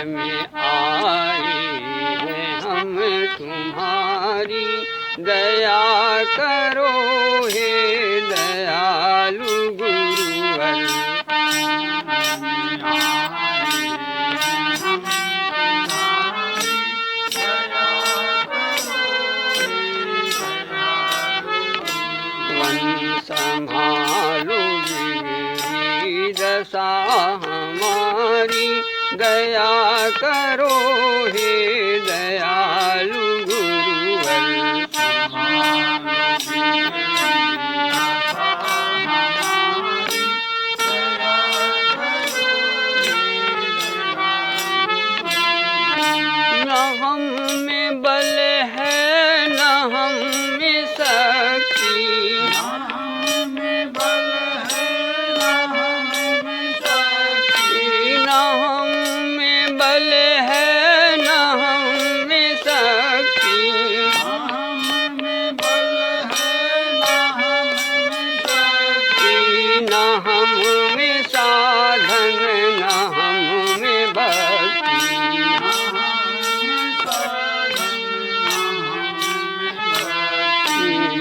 में आए हैं हम तुम्हारी, दया करो हे दयालु गुरुवर। संभालो बिगड़ी दशा हमारी, दया करो हे दयालु गुरुवर। न हम में बल है न हम में शक्ति,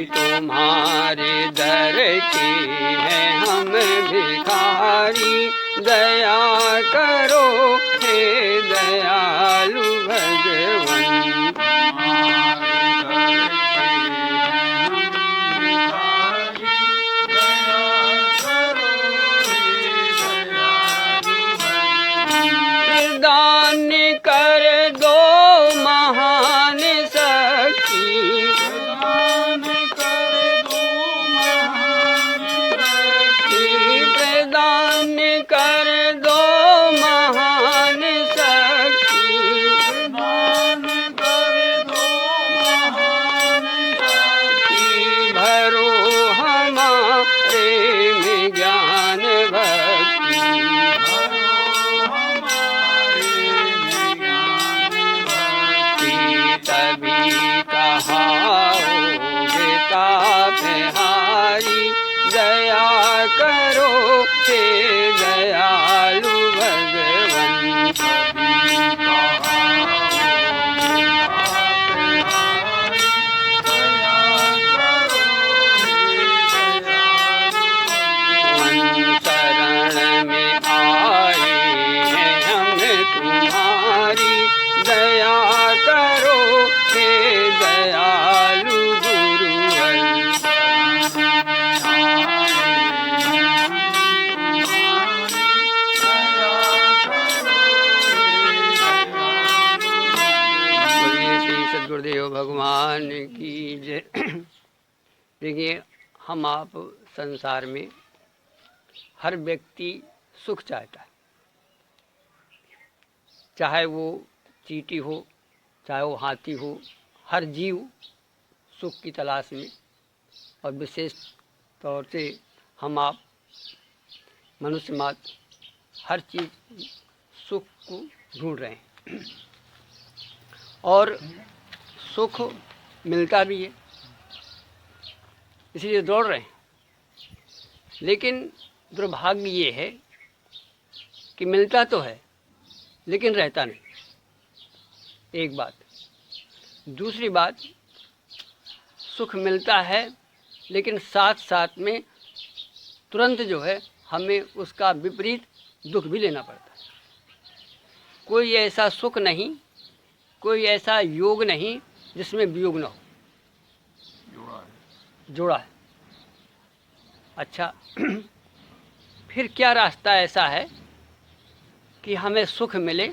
तुम्हारे दर के हैं हम भिखारी, दया करो हे दयालु भगवन। दान कर दो महान शक्ति, दया करो हे दयालु भगवन। शरण में आए हैं हम तुम्हारी, दया करो हे दयालु गुरुवर। गुरुदेव भगवान की जय। देखिए, हम आप संसार में हर व्यक्ति सुख चाहता है, चाहे वो चींटी हो चाहे वो हाथी हो, हर जीव सुख की तलाश में, और विशेष तौर से हम आप मनुष्य मात्र हर चीज़ सुख को ढूंढ रहे हैं, और सुख मिलता भी है इसलिए दौड़ रहे हैं। लेकिन दुर्भाग्य ये है कि मिलता तो है लेकिन रहता नहीं, एक बात। दूसरी बात, सुख मिलता है लेकिन साथ साथ में तुरंत जो है हमें उसका विपरीत दुख भी लेना पड़ता है। कोई ऐसा सुख नहीं, कोई ऐसा योग नहीं जिसमें वियोग न हो, जोड़ा है। अच्छा, फिर क्या रास्ता ऐसा है कि हमें सुख मिले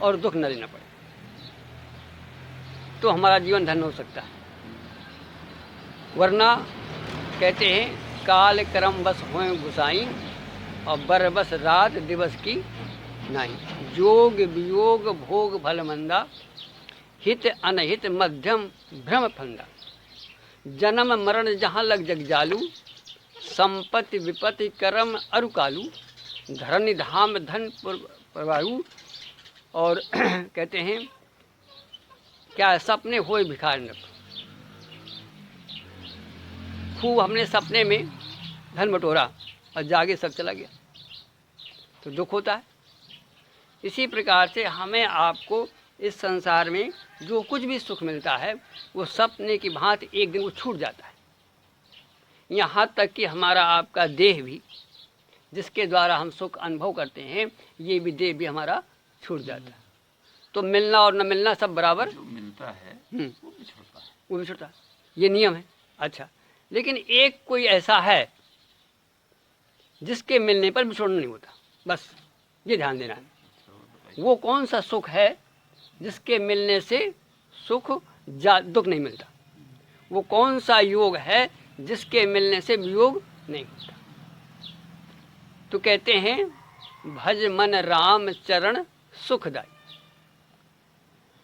और दुख न लेना पड़े, तो हमारा जीवन धन्य हो सकता है। वरना कहते हैं काल कर्म बस होए गुसाई, और बर बस रात दिवस की नहीं। जोग वियोग भोग भल मंदा, हित अनहित मध्यम भ्रम फंदा। जन्म मरण जहाँ लग जग जालू, संपत्ति विपत्ति कर्म अरु कालू। धरन धाम धन प्रवाहु, और कहते हैं क्या सपने होए भिखार न। खूब हमने सपने में धन बटोरा और जागे सब चला गया, तो दुख होता है। इसी प्रकार से हमें आपको इस संसार में जो कुछ भी सुख मिलता है वो सपने की भांति एक दिन वो छूट जाता है। यहाँ तक कि हमारा आपका देह भी, जिसके द्वारा हम सुख अनुभव करते हैं, ये भी देह भी हमारा छूट जाता है। तो मिलना और न मिलना सब बराबर, जो मिलता है वो भी छूटता है, वो भी छूटता है, ये नियम है। अच्छा, लेकिन एक कोई ऐसा है जिसके मिलने पर भी छोड़ना नहीं होता, बस ये ध्यान देना है। वो कौन सा सुख है जिसके मिलने से सुख दुख नहीं मिलता? वो कौन सा योग है जिसके मिलने से वियोग नहीं होता? तो कहते हैं भज मन राम चरण सुखदाई।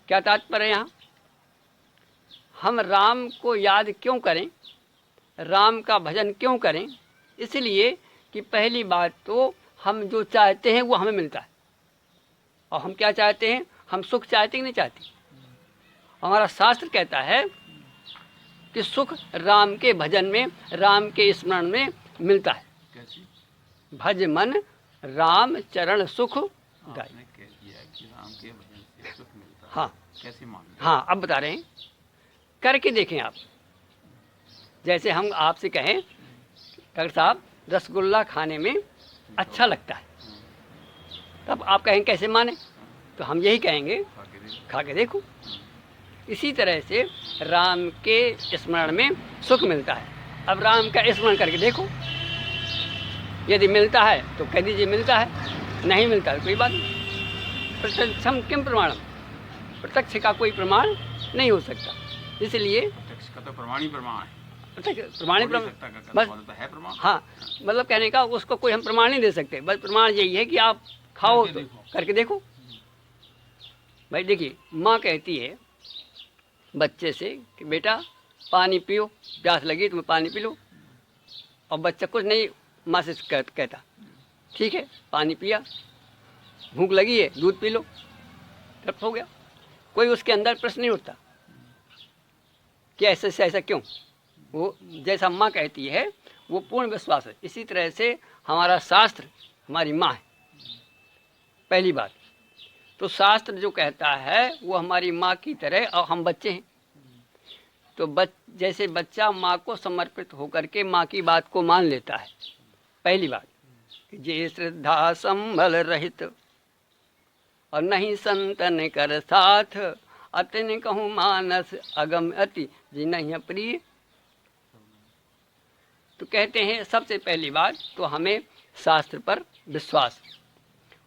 क्या तात्पर्य है? यहाँ हम राम को याद क्यों करें, राम का भजन क्यों करें? इसलिए कि पहली बात तो हम जो चाहते हैं वो हमें मिलता है। और हम क्या चाहते हैं? हम सुख चाहते कि नहीं चाहते? हमारा शास्त्र कहता है कि सुख राम के भजन में, राम के स्मरण में मिलता है। कैसी? भज मन राम चरण सुख दाई। आपने कह दिया कि राम के भजन से सुख मिलता है। हाँ, कैसे मान लें? हाँ, अब बता रहे हैं, करके देखें आप। जैसे हम आपसे कहें डॉक्टर साहब रसगुल्ला खाने में अच्छा लगता है, तब आप कहें कैसे माने? तो हम यही कहेंगे खा के देखो। इसी तरह से राम के स्मरण में सुख मिलता है। अब राम का स्मरण करके देखो, यदि मिलता है तो कह दीजिए मिलता है, नहीं मिलता है कोई बात नहीं। प्रत्यक्षम किम प्रमाणम, प्रत्यक्ष का कोई प्रमाण नहीं हो सकता। इसलिए प्रत्यक्ष का तो प्रमाण ही प्रमाण है, प्रमाणी बस है प्रमाण। हाँ, मतलब कहने का उसको कोई हम प्रमाण नहीं दे सकते, बस प्रमाण यही है कि आप खाओ तो करके देखो। भाई देखिए, माँ कहती है बच्चे से कि बेटा पानी पियो, प्यास लगी तुम्हें पानी पी लो, और बच्चा कुछ नहीं माँ से कहता ठीक है पानी पिया, भूख लगी है दूध पी लो, तब हो गया। कोई उसके अंदर प्रश्न नहीं उठता कि ऐसे से ऐसा क्यों। वो जैसा माँ कहती है वो पूर्ण विश्वास है। इसी तरह से हमारा शास्त्र हमारी माँ है, पहली बात। तो शास्त्र जो कहता है वो हमारी माँ की तरह, और हम बच्चे हैं तो जैसे बच्चा माँ को समर्पित होकर के माँ की बात को मान लेता है। पहली बात, जे श्रद्धा संभल रहित और नहीं संतन कर साथ, अतने कहूँ मानस अगम अति जी नहीं प्रिय। तो कहते हैं सबसे पहली बात तो हमें शास्त्र पर विश्वास,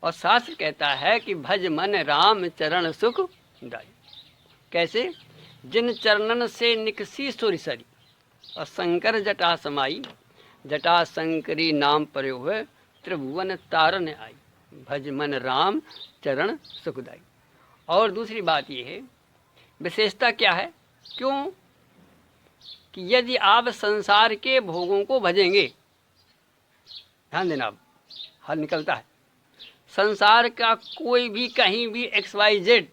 और शास्त्र कहता है कि भज मन राम चरण सुख दाई। कैसे? जिन चरणन से निकसी सुर सरी और शंकर जटा समाई, जटा शंकरी नाम प्रयोग हुए त्रिभुवन तारन आई, भज मन राम चरण सुखदाई। और दूसरी बात ये है, विशेषता क्या है? क्यों कि यदि आप संसार के भोगों को भजेंगे, ध्यान देना, अब हल निकलता है, संसार का कोई भी कहीं भी XYZ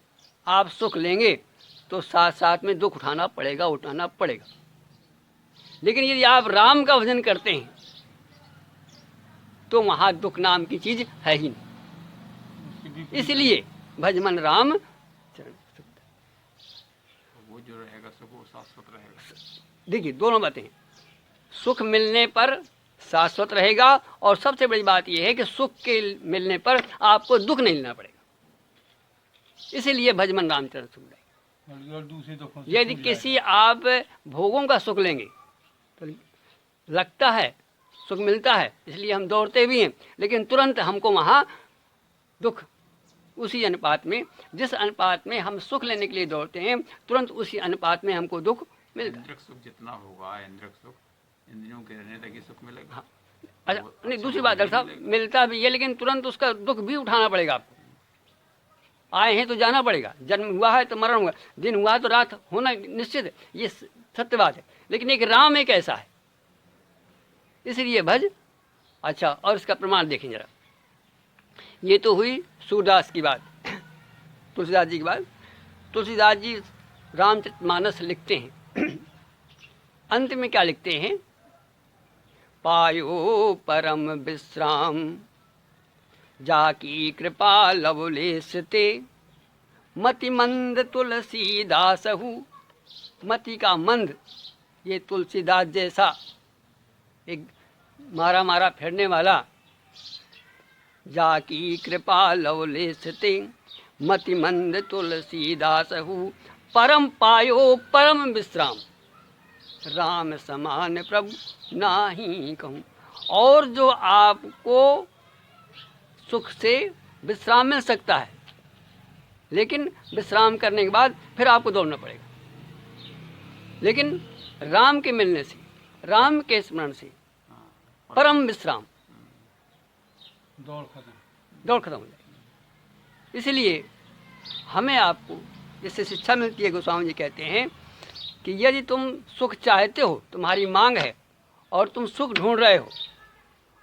आप सुख लेंगे तो साथ साथ में दुख उठाना पड़ेगा। लेकिन यदि आप राम का भजन करते हैं तो वहाँ दुख नाम की चीज है ही नहीं। इसलिए भज मन राम चरण सुख दाई। वो जो रहेगा सुख वो शाश्वत रहेगा। देखिए दोनों बातें, सुख मिलने पर शाश्वत रहेगा, और सबसे बड़ी बात यह है कि सुख के मिलने पर आपको दुख नहीं लेना पड़ेगा। इसीलिए भजमन रामचरण सुख दाई। यदि किसी आप भोगों का सुख लेंगे तो लगता है सुख मिलता है, इसलिए हम दौड़ते भी हैं, लेकिन तुरंत हमको वहाँ दुख, उसी अनुपात में, जिस अनुपात में हम सुख लेने के लिए दौड़ते हैं, तुरंत उसी अनुपात में हमको दुख मिलता है। इंद्रिय सुख जितना होगा, इंद्रिय सुख इंद्रियों के रहने तक ही सुख मिलेगा। हाँ। अच्छा, नहीं दूसरी बात डॉक्टर साहब, मिलता भी है लेकिन तुरंत उसका दुख भी उठाना पड़ेगा आपको। आए हैं तो जाना पड़ेगा, जन्म हुआ है तो मरण हुआ, दिन हुआ तो रात होना निश्चित है, ये सत्य बात है। लेकिन एक राम एक ऐसा है, इसलिए भज। अच्छा, और इसका प्रमाण देखें जरा। ये तो हुई सूरदास की बात, तुलसीदास जी की बात। तुलसीदास जी रामचरितमानस लिखते हैं, अंत में क्या लिखते हैं? पायो परम विश्राम जाकी कृपा लवलेश ते, मति मंद तुलसीदासहु। मति का मंद, ये तुलसीदास जैसा एक मारा मारा फिरने वाला। जाकी कृपा लवलेश ते, मति मंद तुलसीदासहु। परम पायो परम विश्राम, राम समान प्रभु नाही कहूँ। और जो आपको सुख से विश्राम मिल सकता है, लेकिन विश्राम करने के बाद फिर आपको दौड़ना पड़ेगा। लेकिन राम के मिलने से, राम के स्मरण से परम विश्राम, दौड़ खत्म हो जाएगी। इसलिए हमें आपको जिससे शिक्षा मिलती है, गोस्वामी जी कहते हैं कि यदि तुम सुख चाहते हो, तुम्हारी मांग है और तुम सुख ढूंढ रहे हो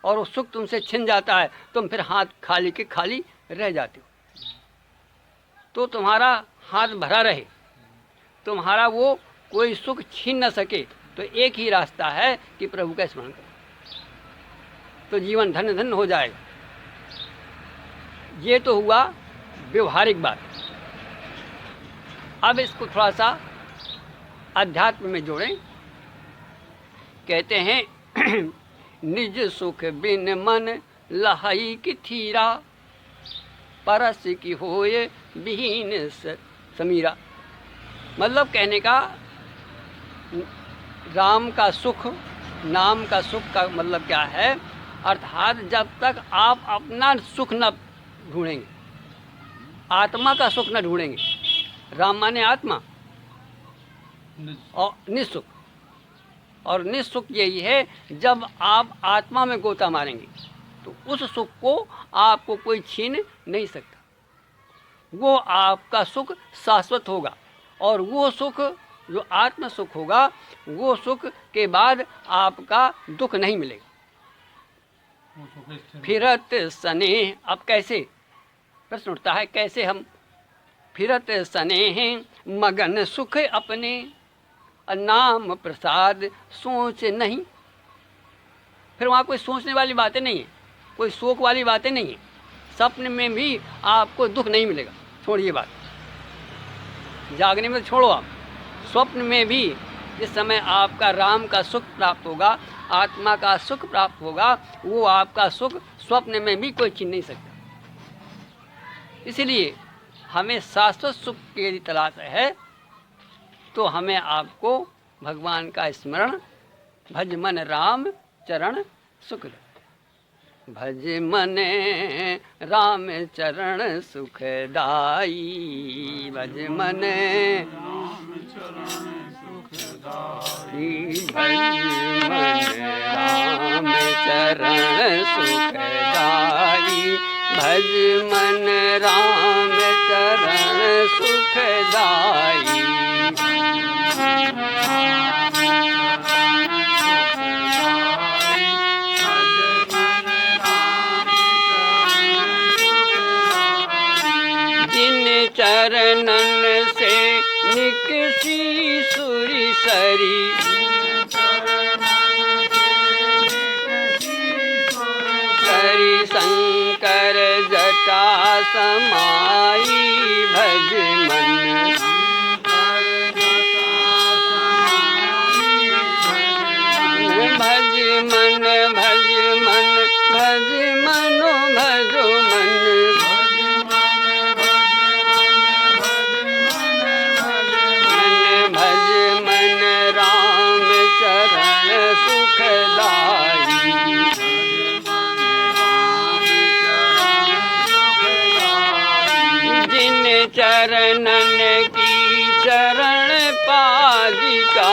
और वो सुख तुमसे छिन जाता है, तुम फिर हाथ खाली के खाली रह जाते हो। तो तुम्हारा हाथ भरा रहे, तुम्हारा वो कोई सुख छीन न सके, तो एक ही रास्ता है कि प्रभु का स्मरण करो, तो जीवन धन्य धन्य हो जाएगा। ये तो हुआ व्यवहारिक बात। अब इसको थोड़ा सा अध्यात्म में जोड़ें। कहते हैं निज सुख बिन मन लहई की थीरा, परस की होए विहीन समीरा। मतलब कहने का, राम का सुख, नाम का सुख का मतलब क्या है? अर्थात जब तक आप अपना सुख न ढूंढेंगे, आत्मा का सुख न ढूंढेंगे, राम माने आत्मा और निःसुख, और निःसुख यही है जब आप आत्मा में गोता मारेंगे तो उस सुख को आपको कोई छीन नहीं सकता। वो आपका सुख शाश्वत होगा, और वो सुख जो आत्म सुख होगा, वो सुख के बाद आपका दुख नहीं मिलेगा। फिरत स्नेह, अब कैसे प्रश्न उठता है, कैसे हम फिरत स्नेह मगन सुख अपने, नाम प्रसाद सोच नहीं। फिर वहाँ कोई सोचने वाली बातें नहीं है, कोई शोक वाली बातें नहीं है। सपने में भी आपको दुख नहीं मिलेगा, छोड़िए बात, जागने में छोड़ो आप। स्वप्न में भी जिस समय आपका राम का सुख प्राप्त होगा, आत्मा का सुख प्राप्त होगा, वो आपका सुख स्वप्न में भी कोई छीन नहीं सकता। इसलिए हमें शाश्वत सुख की यदि तलाश है तो हमें आपको भगवान का स्मरण, भज मन राम चरण सुखदाई। भज मन राम चरण सुखदाई, भज मन राम चरण सुखदाई, भज मन राम चरण सुखदाई, भज मन राम चरण सुखदाई। चरणन से निकसी सुरी सरी, सरी शंकर जटा समाई, भज मन भज मन भज मन भज मनो भजो मन, चरणन की चरण पादिका,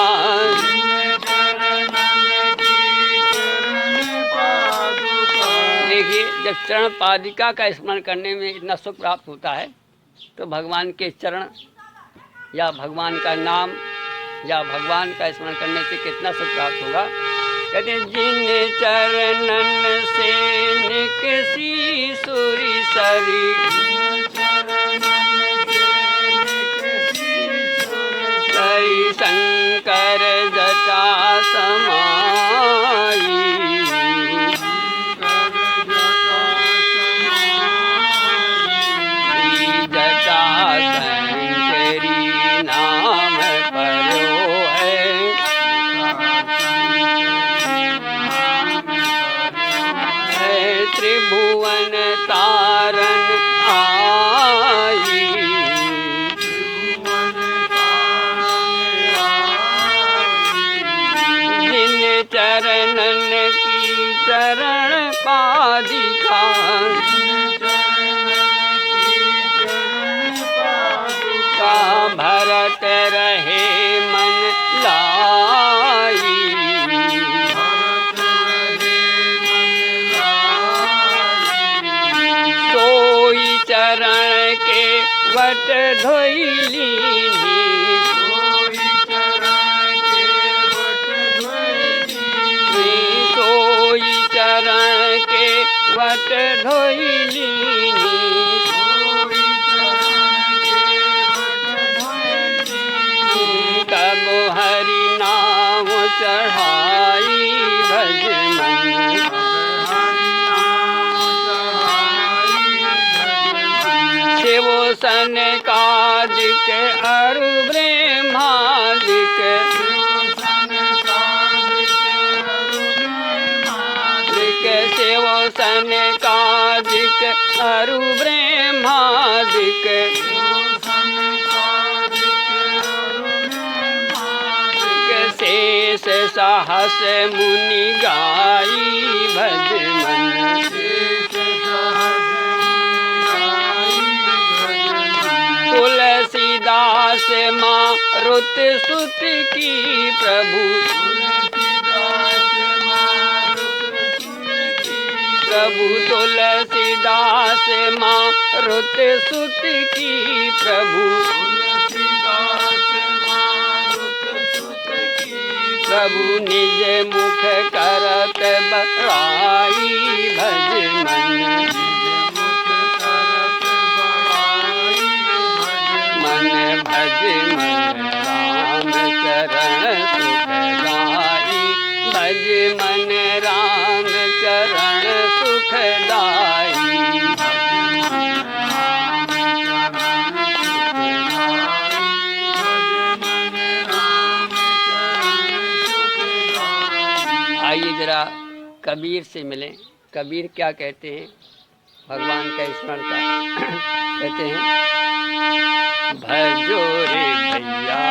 देखिए जब चरण पादिका का स्मरण करने में इतना सुख प्राप्त होता है, तो भगवान के चरण या भगवान का नाम या भगवान का स्मरण करने से कितना सुख प्राप्त होगा। कहते हैं जिन चरणन से निकसी सुरी सरी, सरी शंकर जटा समाई, के वट धोइली सोई चरण के वट धोइली कब हरि नाम चढ़ाई भज मन शिवो सनकादिक अरु ब्रह्मादिक शिवो सनकादिक अरु ब्रह्मादिक शेष सहस मुनि गाई भज मन तुलसीदास मारुत सुत की प्रभु तुलसीदास मारुत सुत की प्रभु निज मुख करत बड़ाई भज मन भज मन राम चरण सुखदाई भज मन राम चरण सुखदाई आइए जरा कबीर से मिलें। कबीर क्या कहते हैं भगवान का स्मरण का कहते हैं भजो रे भैया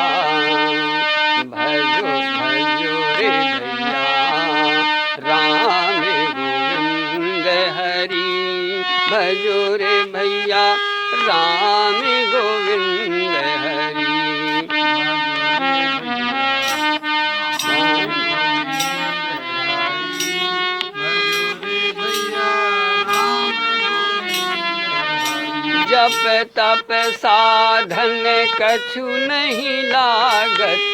भजो भजो रे भैया राम गोविंद हरि भजो रे भैया राम गोविंद हरि जप तप साधन कछु नहीं लागत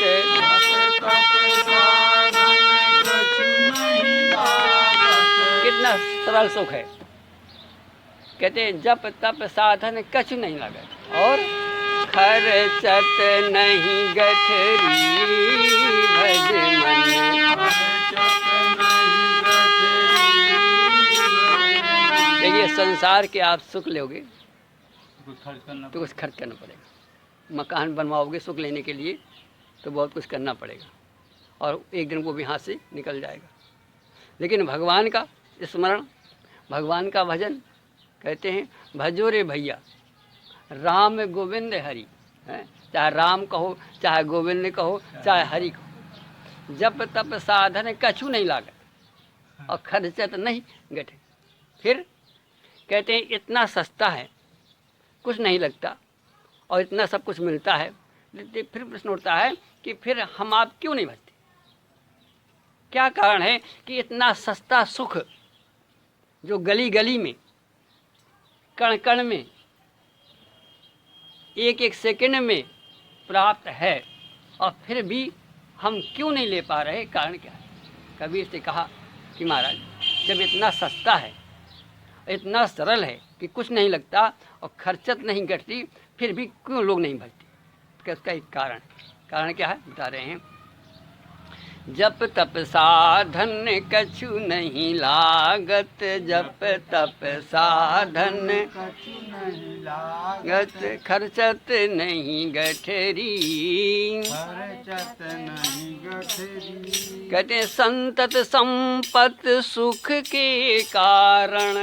कितना सरल सुख है। कहते हैं जप तप साधन कछु नहीं लागत और खर्चत नहीं गठरी भज मन। देखिए संसार के आप सुख लोगे तो कुछ खर्च करना पड़ेगा। मकान बनवाओगे सुख लेने के लिए तो बहुत कुछ करना पड़ेगा और एक दिन वो भी हाथ से निकल जाएगा। लेकिन भगवान का स्मरण भगवान का भजन कहते हैं भजो रे भैया राम गोविंद हरि है। चाहे राम कहो चाहे गोविंद कहो चाहे हरि कहो जप तप साधन कछु नहीं लागत और खर्चत नहीं गठे। फिर कहते हैं इतना सस्ता है कुछ नहीं लगता और इतना सब कुछ मिलता है। फिर प्रश्न उठता है कि फिर हम आप क्यों नहीं भजते। क्या कारण है कि इतना सस्ता सुख जो गली गली में कण कण में एक एक सेकंड में प्राप्त है और फिर भी हम क्यों नहीं ले पा रहे। कारण क्या है। कबीर से कहा कि महाराज जब इतना सस्ता है इतना सरल है कि कुछ नहीं लगता और खर्चत नहीं घटती फिर भी क्यों लोग नहीं भजते। इसका एक कारण क्या है बता रहे हैं। जप तप साधन कछु नहीं लागत जप तप साधन कछु नहीं लागत खर्चत नहीं गठरी खर्चत नहीं गठरी। कहते संतत संपत सुख के कारण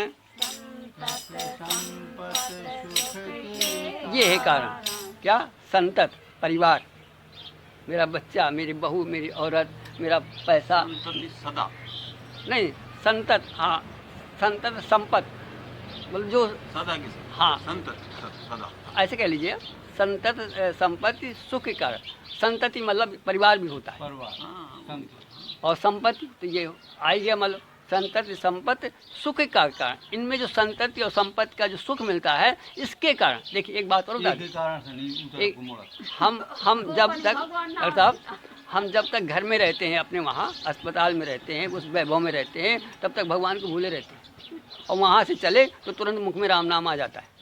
ये है कारण। क्या संतत परिवार मेरा बच्चा मेरी बहू मेरी औरत मेरा पैसा सदा नहीं संतत। हाँ संतत संपत मतलब जो सदा की हाँ संतत सदा ऐसे कह लीजिए संतत संपत्ति सुख के कारण। संतति मतलब परिवार भी होता है हाँ, और संपत्ति तो ये आई गया मतलब संतति संपत्ति सुख का कारण, इनमें जो संतति और संपत्ति का जो सुख मिलता है इसके कारण। देखिए एक बात और बता दूं, हम जब तक डॉक्टर साहब हम जब तक घर में रहते हैं, अपने वहाँ अस्पताल में रहते हैं, उस वैभव में रहते हैं, तब तक भगवान को भूले रहते हैं, और वहाँ से चले तो तुरंत मुख में राम नाम आ जाता है।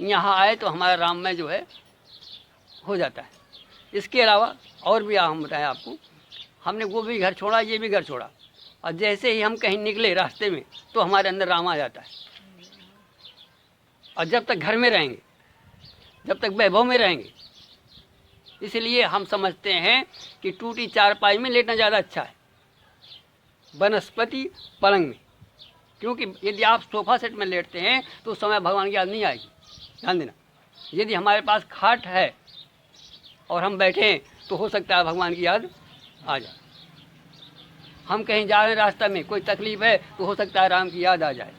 यहाँ आए तो हमारा राममय जो है हो जाता है। इसके अलावा और भी हम बताएं आपको, हमने वो भी घर छोड़ा, ये भी घर छोड़ा, और जैसे ही हम कहीं निकले रास्ते में तो हमारे अंदर राम आ जाता है। और जब तक घर में रहेंगे, जब तक वैभव में रहेंगे, इसलिए हम समझते हैं कि टूटी चारपाई में लेटना ज़्यादा अच्छा है वनस्पति पलंग में, क्योंकि यदि आप सोफ़ा सेट में लेटते हैं तो उस समय भगवान की याद नहीं आएगी। ध्यान देना, यदि हमारे पास खाट है और हम बैठे हैं तो हो सकता है भगवान की याद आ जाए। हम कहीं जा रहे हैं, रास्ता में कोई तकलीफ है तो हो सकता है राम की याद आ जाए।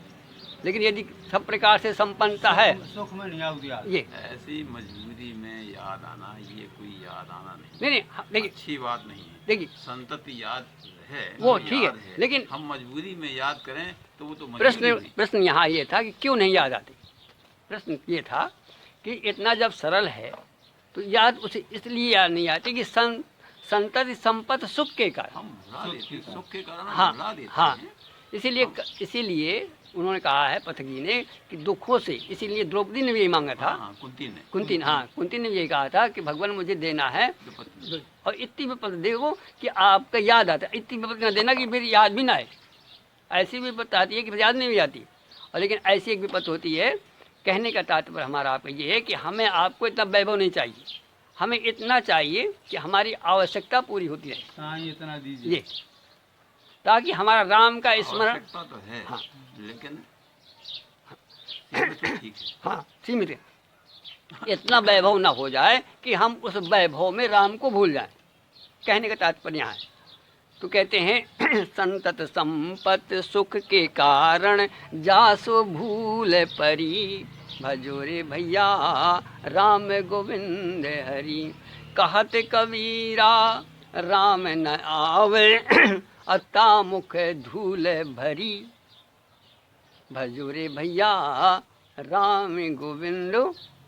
लेकिन यदि सब प्रकार से संपन्नता है, सुख में नहीं आती याद। ये ऐसी मजबूरी में याद आना, ये कोई याद आना नहीं देखिए, अच्छी बात नहीं है। देखिए संतति याद है, वो याद ठीक है, लेकिन हम मजबूरी में याद करें तो वो तो प्रश्न मजबूरी हुई। प्रश्न यहाँ ये था कि क्यों नहीं याद आती। प्रश्न ये था कि इतना जब सरल है तो याद उसे इसलिए याद नहीं आती कि संतति संपत्ति सुख के कारण। हम भुला देते हैं, सुख के कारण हाँ हम भुला देते हाँ, हैं। इसीलिए उन्होंने कहा है पथकी ने कि दुखों से, इसीलिए द्रौपदी ने भी यही मांगा था। हाँ, कुंती ने भी यही कहा था कि भगवान मुझे देना है, द्रौपदी। और इतनी विपत्ति देखो कि आपका याद आता है, इतनी विपत्ति न देना कि मेरी याद भी ना आए। ऐसी विपत्ति आती है कि याद नहीं भी आती, और लेकिन ऐसी एक विपत्ति होती है। कहने का तात्पर्य हमारा आपका ये है कि हमें आपको इतना वैभव नहीं चाहिए, हमें इतना चाहिए कि हमारी आवश्यकता पूरी होती रहे। हाँ, इतना दीजिए, ये ताकि हमारा राम का स्मरण, आवश्यकता तो है, हाँ, लेकिन सीमित तो ठीक है। हाँ सीमित है, इतना वैभव ना हो जाए कि हम उस वैभव में राम को भूल जाएं। कहने का तात्पर्य यहाँ है। तो कहते हैं संतत संपत सुख के कारण जासो भूल परी, भजो रे भैया राम गोविंद हरि। कहत कबीरा राम न आवे अता मुख धूल भरी, भजो रे भैया राम गोविंद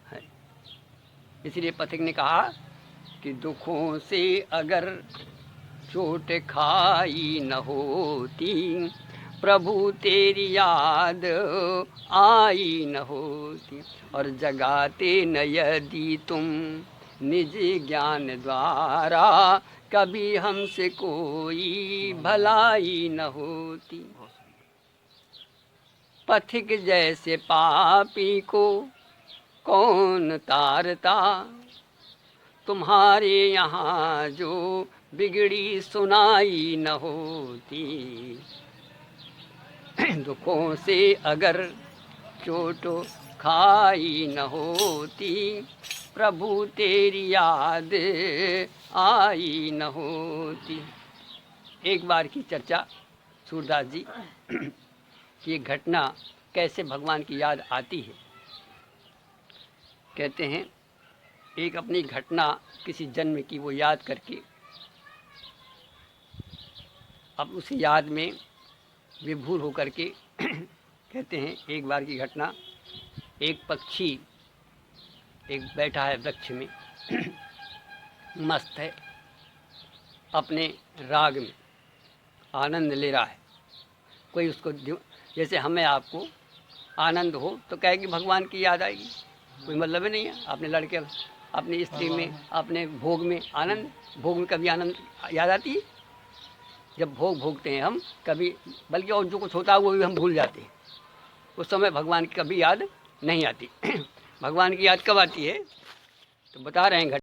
हरि। इसलिए पथिक ने कहा कि दुखों से अगर चोट खाई न होती, प्रभु तेरी याद आई न होती। और जगाते न यदि तुम निज ज्ञान द्वारा, कभी हमसे कोई भलाई न होती। पथिक जैसे पापी को कौन तारता, तुम्हारे यहाँ जो बिगड़ी सुनाई न होती। दुखों से अगर चोट खाई न होती, प्रभु तेरी याद आई न होती। एक बार की चर्चा सूरदास जी की एक घटना कैसे भगवान की याद आती है। कहते हैं एक अपनी घटना किसी जन्म की वो याद करके अब उस याद में विभोर होकर के कहते हैं एक बार की घटना, एक पक्षी एक बैठा है वृक्ष में मस्त है, अपने राग में आनंद ले रहा है। कोई उसको जैसे हमें आपको आनंद हो तो कहे कि भगवान की याद आएगी, कोई मतलब ही नहीं है। अपने लड़के, अपनी स्त्री में, अपने भोग में आनंद, भोग में कभी आनंद याद आती है? जब भोग भोगते हैं हम कभी, बल्कि और जो कुछ होता है वो भी हम भूल जाते हैं। उस समय भगवान की कभी याद नहीं आती। भगवान की याद कब आती है तो बता रहे हैं